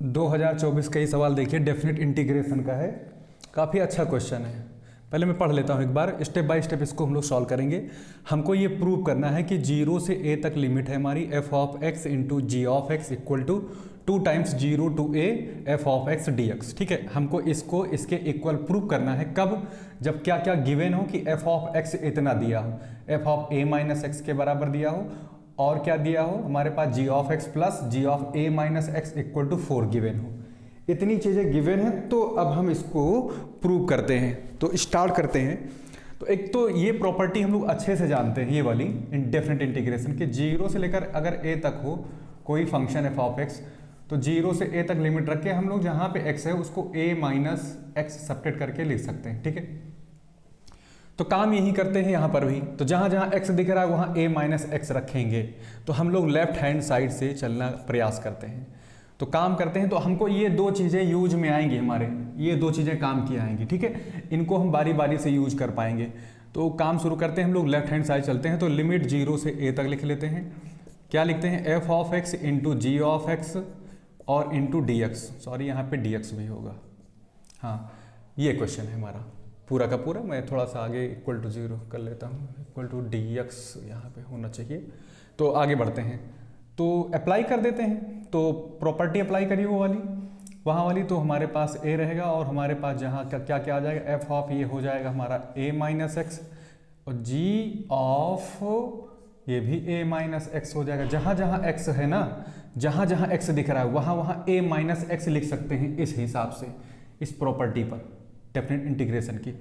2024 का ये सवाल देखिए, डेफिनेट इंटीग्रेशन का है। काफ़ी अच्छा क्वेश्चन है। पहले मैं पढ़ लेता हूँ एक बार, स्टेप बाय स्टेप इसको हम लोग सॉल्व करेंगे। हमको ये प्रूव करना है कि 0 से a तक लिमिट है हमारी f of x into G of X equal to 2 times 0 to a f of x dx। ठीक है, हमको इसको इसके इक्वल प्रूव करना है। कब? जब क्या क्या गिवन हो कि f ऑफ x इतना दिया हो, f of a minus X के बराबर दिया हो, और क्या दिया हो हमारे पास g of x plus g of a minus X equal to 4 given हो। इतनी चीज़ें गिवन हैं, तो अब हम इसको प्रूव करते हैं। तो स्टार्ट करते हैं। तो एक तो ये प्रॉपर्टी हम लोग अच्छे से जानते हैं, ये वाली इंडेफिनिट इंटीग्रेशन के 0 से लेकर अगर a तक हो कोई फंक्शन f ऑफ x, तो 0 से a तक लिमिट रख के हम लोग जहाँ पे x है उसको a माइनस एक्स सब्ट्रैक्ट करके लिख सकते हैं। ठीक है, तो काम यही करते हैं यहाँ पर भी। तो जहाँ जहाँ x दिख रहा है वहाँ a माइनस एक्स रखेंगे। तो हम लोग लेफ्ट हैंड साइड से चलना प्रयास करते हैं। तो काम करते हैं, तो हमको ये दो चीज़ें यूज में आएंगी, हमारे ये दो चीज़ें काम की आएंगी। ठीक है, इनको हम बारी बारी से यूज कर पाएंगे। तो काम शुरू करते हैं हम लोग, लेफ्ट हैंड साइड चलते हैं। तो लिमिट 0 से a तक लिख लेते हैं। क्या लिखते हैं? f of x into G of X और इंटू डी एक्स। सॉरी, यहाँ पे डी एक्स भी होगा। हाँ, ये क्वेश्चन है हमारा पूरा का पूरा। मैं थोड़ा सा आगे इक्वल टू 0 कर लेता हूँ, इक्वल टू डी एक्स यहाँ पर होना चाहिए। तो आगे बढ़ते हैं, तो अप्लाई कर देते हैं। तो प्रॉपर्टी अप्लाई करिए वो वाली, वहाँ वाली। तो हमारे पास a रहेगा और हमारे पास जहाँ क्या क्या आ जाएगा, f ऑफ ये हो जाएगा हमारा a माइनस एक्स और g ऑफ ये भी a माइनस एक्स हो जाएगा। जहाँ जहाँ x है ना, जहाँ जहाँ x दिख रहा है वहाँ वहाँ a माइनस एक्स लिख सकते हैं इस हिसाब से, इस प्रॉपर्टी पर डेफिनेट इंटीग्रेशन की।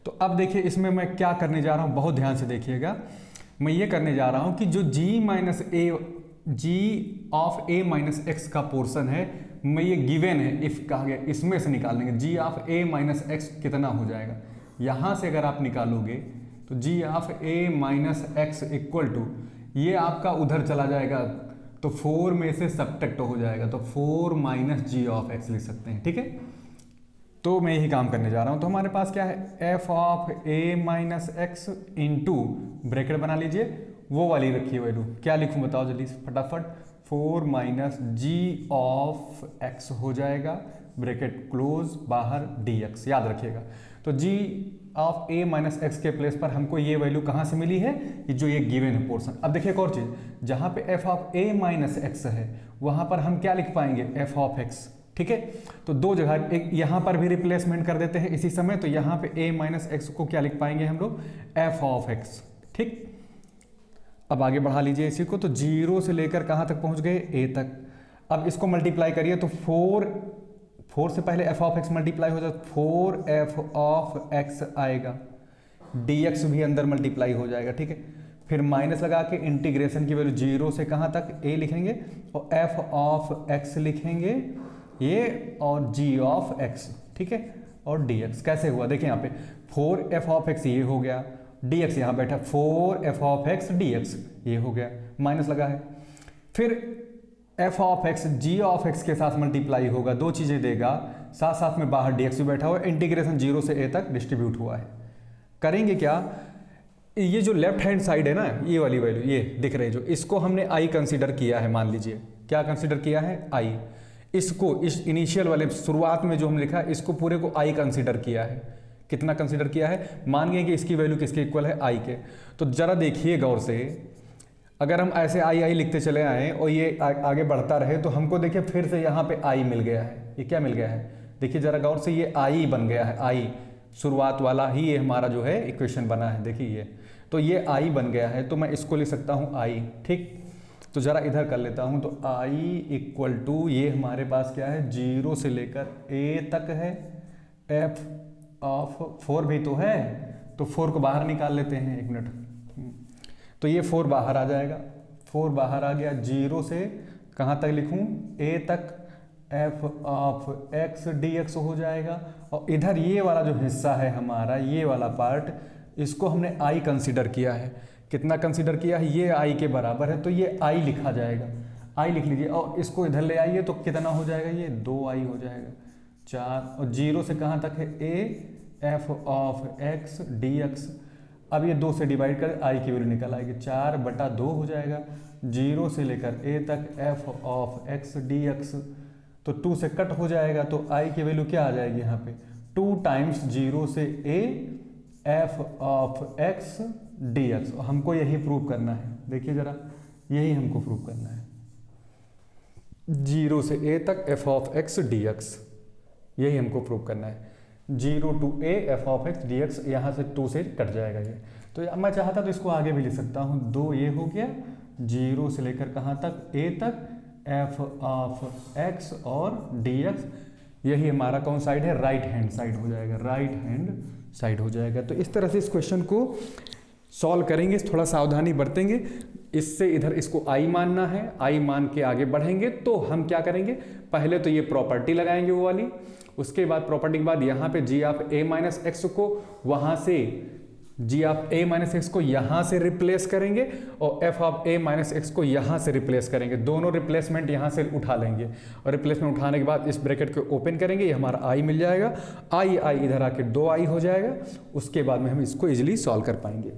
तो अब देखिए इसमें मैं क्या करने जा रहा हूँ, बहुत ध्यान से देखिएगा। मैं ये करने जा रहा हूँ कि जो g of a minus x का पोर्शन है, मैं ये गिवन है इफ कहा गया, इसमें से निकाल लेंगे g of a minus x कितना हो जाएगा। यहाँ से अगर आप निकालोगे तो g of a minus X equal to ये आपका उधर चला जाएगा, तो 4 में से सब्ट्रैक्ट हो जाएगा, तो 4 माइनस जी ऑफ एक्स लिख सकते हैं। ठीक है, तो मैं यही काम करने जा रहा हूँ। तो हमारे पास क्या है, f of a minus x into bracket बना लीजिए, वो वाली रखिए वैल्यू। क्या लिखूं बताओ जल्दी फटाफट, 4 माइनस जी ऑफ एक्स हो जाएगा, ब्रैकेट क्लोज, बाहर dx, याद रखिएगा। तो g of a minus X के प्लेस पर हमको ये वैल्यू कहाँ से मिली है, कि जो ये गिवन है पोर्शन। अब देखिए एक और चीज़, जहाँ पे f of a minus x है वहाँ पर हम क्या लिख पाएंगे, f ऑफ x। ठीक है, तो दो जगह, एक यहाँ पर भी रिप्लेसमेंट कर देते हैं इसी समय। तो यहाँ पे a माइनस एक्स को क्या लिख पाएंगे हम लोग, f ऑफ x। ठीक, अब आगे बढ़ा लीजिए इसी को। तो 0 से लेकर कहाँ तक पहुँच गए, a तक। अब इसको मल्टीप्लाई करिए, तो 4 से पहले f ऑफ x मल्टीप्लाई हो जाए, 4f ऑफ x आएगा, dx भी अंदर मल्टीप्लाई हो जाएगा। ठीक है, फिर माइनस लगा के इंटीग्रेशन की वैल्यू 0 से कहाँ तक, a लिखेंगे और f ऑफ x लिखेंगे ये, और g ऑफ x। ठीक है, और dx कैसे हुआ देखिए यहाँ पे, 4f ऑफ x ये हो गया, dx यहाँ बैठा, 4f ऑफ x dx ये हो गया, माइनस लगा है। फिर f of x g of x के साथ मल्टीप्लाई होगा, दो चीज़ें देगा, साथ साथ में बाहर dx भी बैठा हुआ है, इंटीग्रेशन 0 से a तक डिस्ट्रीब्यूट हुआ है। करेंगे क्या, ये जो लेफ्ट हैंड साइड है ना, ये वाली वैल्यू ये दिख रही है जो, इसको हमने i कंसीडर किया है। मान लीजिए क्या कंसीडर किया है, i। इसको इस इनिशियल वाले शुरुआत में जो हमने लिखा है, इसको पूरे को i कंसीडर किया है। कितना कंसीडर किया है, मान गए कि इसकी वैल्यू किसके इक्वल है, i के। तो जरा देखिए गौर से, अगर हम ऐसे i लिखते चले आए और ये आगे बढ़ता रहे, तो हमको देखिए फिर से यहाँ पे i मिल गया है। ये क्या मिल गया है, देखिए जरा गौर से, ये i बन गया है, i शुरुआत वाला ही ये हमारा जो है इक्वेशन बना है, देखिए ये। तो ये i बन गया है, तो मैं इसको लिख सकता हूँ i। ठीक, तो जरा इधर कर लेता हूँ। तो i इक्वल टू ये हमारे पास क्या है, 0 से लेकर a तक है, f ऑफ 4 भी तो है, तो 4 को बाहर निकाल लेते हैं, एक मिनट। तो ये 4 बाहर आ जाएगा, 4 बाहर आ गया, 0 से कहाँ तक लिखूँ, a तक, f ऑफ x dx हो जाएगा। और इधर ये वाला जो हिस्सा है हमारा, ये वाला पार्ट, इसको हमने i कंसीडर किया है। कितना कंसीडर किया है, ये i के बराबर है, तो ये i लिखा जाएगा, i लिख लीजिए। और इसको इधर ले आइए तो कितना हो जाएगा, ये 2i हो जाएगा, 4। और 0 से कहाँ तक है, a f of x dx। अब ये 2 से डिवाइड कर i की वैल्यू निकल आएगी, 4/2 हो जाएगा। 0 से लेकर a तक f ऑफ x dx तो 2 से कट हो जाएगा, तो i की वैल्यू क्या आ जाएगी यहाँ पे 2 टाइम्स 0 से a f of x dx। हमको यही प्रूव करना है, देखिए जरा, यही हमको प्रूव करना है, 0 से a तक f ऑफ x dx, यही हमको प्रूव करना है। 0 to a f of x dx, यहाँ से 2 से कट जाएगा ये। तो मैं चाहता तो इसको आगे भी लिख सकता हूँ, 2 ये हो गया, 0 से लेकर कहाँ तक a तक f ऑफ x और dx, यही हमारा कौन साइड है, राइट हैंड साइड हो जाएगा, राइट हैंड साइड हो जाएगा। तो इस तरह से इस क्वेश्चन को सॉल्व करेंगे, थोड़ा सावधानी बरतेंगे। इससे इधर इसको i मानना है, i मान के आगे बढ़ेंगे तो हम क्या करेंगे, पहले तो ये प्रॉपर्टी लगाएंगे वो वाली, उसके बाद प्रॉपर्टी के बाद यहाँ पे g of a minus x को वहाँ से g of a minus x को यहाँ से रिप्लेस करेंगे और f of a minus x को यहाँ से रिप्लेस करेंगे। दोनों रिप्लेसमेंट यहाँ से उठा लेंगे और रिप्लेसमेंट उठाने के बाद इस ब्रैकेट को ओपन करेंगे, ये हमारा i मिल जाएगा, i इधर आके 2i हो जाएगा। उसके बाद में हम इसको इजीली सॉल्व कर पाएंगे।